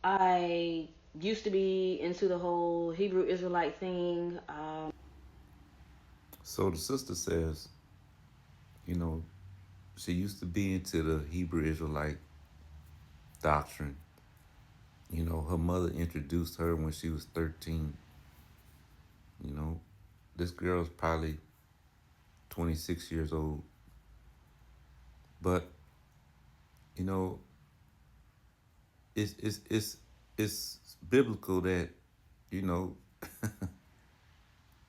I used to be into the whole Hebrew Israelite thing. So the sister says, you know, she used to be into the Hebrew Israelite doctrine. You know, her mother introduced her when she was 13. You know, this girl's probably 26 years old. But, you know, it's it's it's it's biblical that, you know,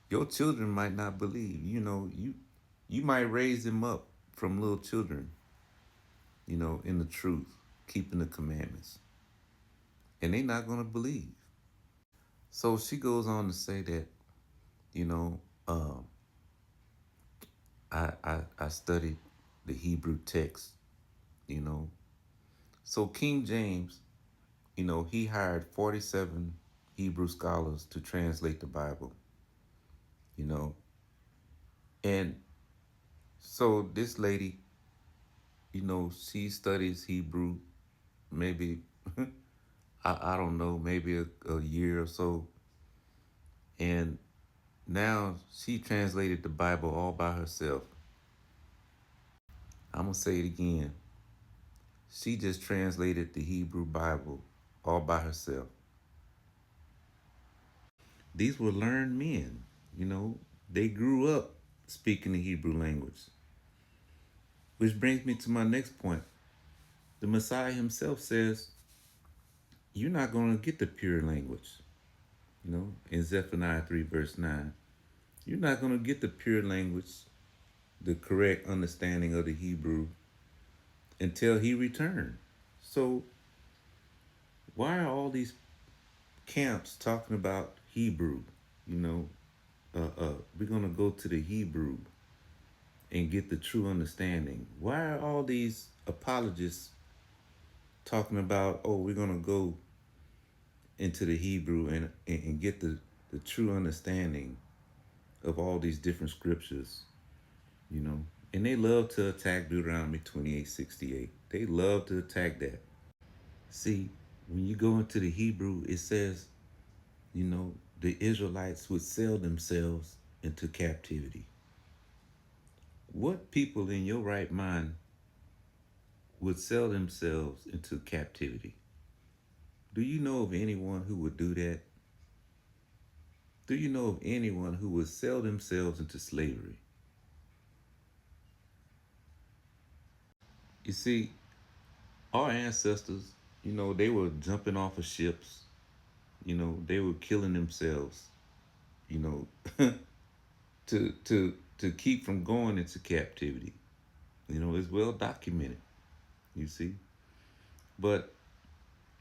your children might not believe. You know, you might raise them up from little children, you know, in the truth, keeping the commandments. And they're not gonna believe. So she goes on to say that, you know, um, I studied the Hebrew text, you know. So King James, you know, he hired 47 Hebrew scholars to translate the Bible, you know. And so this lady, you know, she studies Hebrew maybe, I don't know, maybe a year or so. And now she translated the Bible all by herself. I'm going to say it again. She just translated the Hebrew Bible all by herself. These were learned men, you know, they grew up speaking the Hebrew language. Which brings me to my next point. The Messiah himself says, you're not going to get the pure language, you know, in Zephaniah 3, verse 9. You're not going to get the pure language, the correct understanding of the Hebrew until he returned. So, why are all these camps talking about Hebrew? You know, we're going to go to the Hebrew and get the true understanding. Why are all these apologists talking about, oh, we're going to go into the Hebrew and get the true understanding of all these different scriptures, you know? And they love to attack Deuteronomy 28:68. They love to attack that. See, when you go into the Hebrew, it says, you know, the Israelites would sell themselves into captivity. What people in your right mind would sell themselves into captivity? Do you know of anyone who would do that? Do you know of anyone who would sell themselves into slavery? You see, our ancestors, you know, they were jumping off of ships, you know, they were killing themselves, you know, to keep from going into captivity. You know, it's well documented, you see. But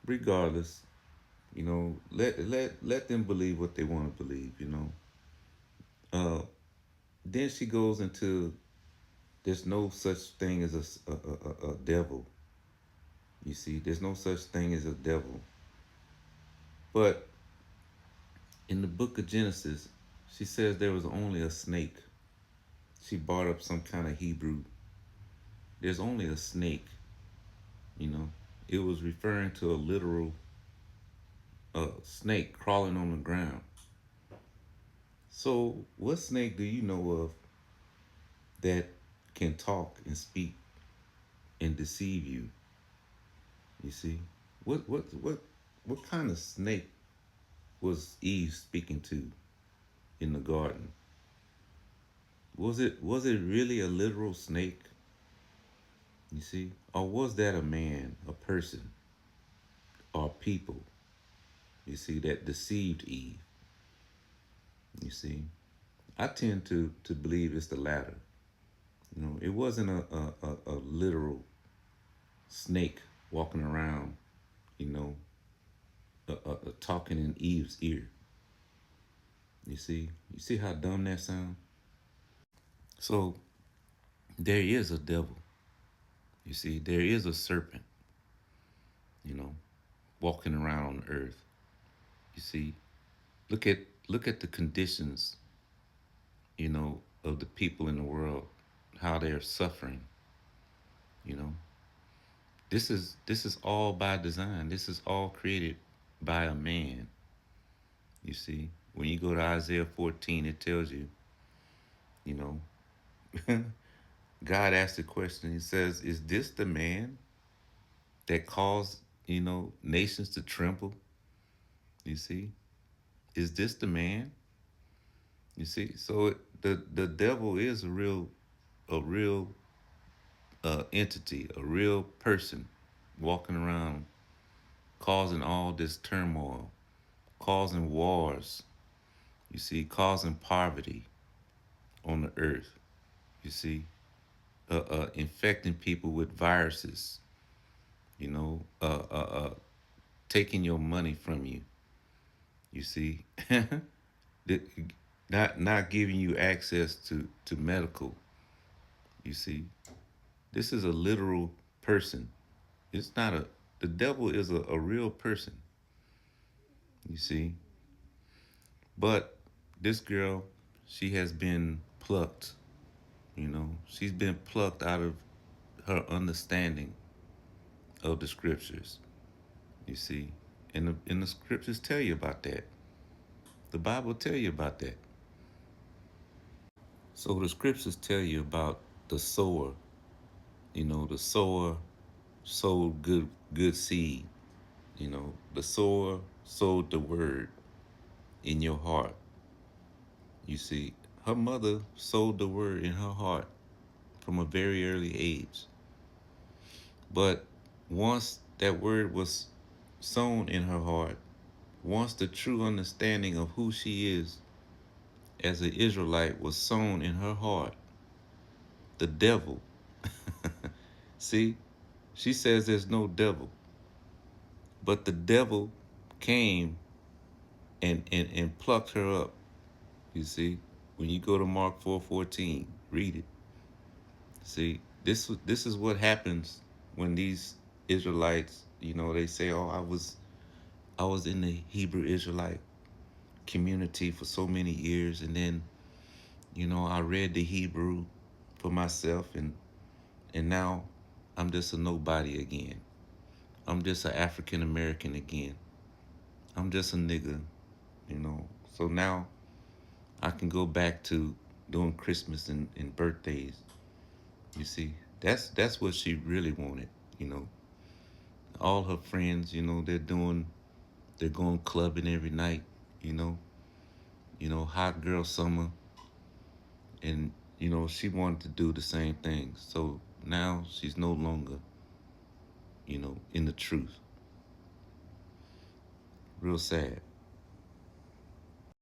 regardless, you know, let them believe what they want to believe, you know. Then she goes into there's no such thing as a devil. You see, there's no such thing as a devil. But in the book of Genesis, she says there was only a snake. She brought up some kind of Hebrew. There's only a snake, you know. It was referring to a literal snake crawling on the ground. So, what snake do you know of that can talk and speak and deceive you? You see, what kind of snake was Eve speaking to in the garden? Was it really a literal snake? You see, or was that a man, a person, or people? You see, that deceived Eve. You see, I tend to believe it's the latter. You know, it wasn't a literal snake walking around, you know, talking in Eve's ear. You see how dumb that sounds. So there is a devil. You see, there is a serpent, you know, walking around on the earth. You see, look at look at the conditions, you know, of the people in the world, how they're suffering, you know. This is all by design. This is all created by a man. You see, when you go to Isaiah 14, it tells you, you know, God asked the question. He says, "Is this the man that caused, nations to tremble?" You see, is this the man? You see, so the devil is a real entity, a real person walking around causing all this turmoil, causing wars, you see, causing poverty on the earth, you see, infecting people with viruses, you know, taking your money from you, you see, not giving you access to medical, you see. This is a literal person. It's not the devil is a real person, you see. But this girl, she has been plucked, she's been plucked out of her understanding of the scriptures, you see. And the scriptures tell you about that. The Bible tell you about that. So the scriptures tell you about the sower. The sower sowed good seed. The sower sowed the word in your heart. You see, her mother sowed the word in her heart from a very early age. But once that word was sown in her heart, once the true understanding of who she is as an Israelite was sown in her heart, the devil, see, she says there's no devil, but the devil came and plucked her up. You see, when you go to Mark 4:14, read it. See, this is what happens when these Israelites, they say, "Oh, I was in the Hebrew Israelite community for so many years, and then, I read the Hebrew for myself, and now I'm just a nobody again. I'm just an African American again. I'm just a nigga, you know. So now I can go back to doing Christmas and birthdays. You see, that's what she really wanted, you know. All her friends, they're going clubbing every night, you know. Hot girl summer, and she wanted to do the same thing. So now she's no longer, in the truth. Real sad.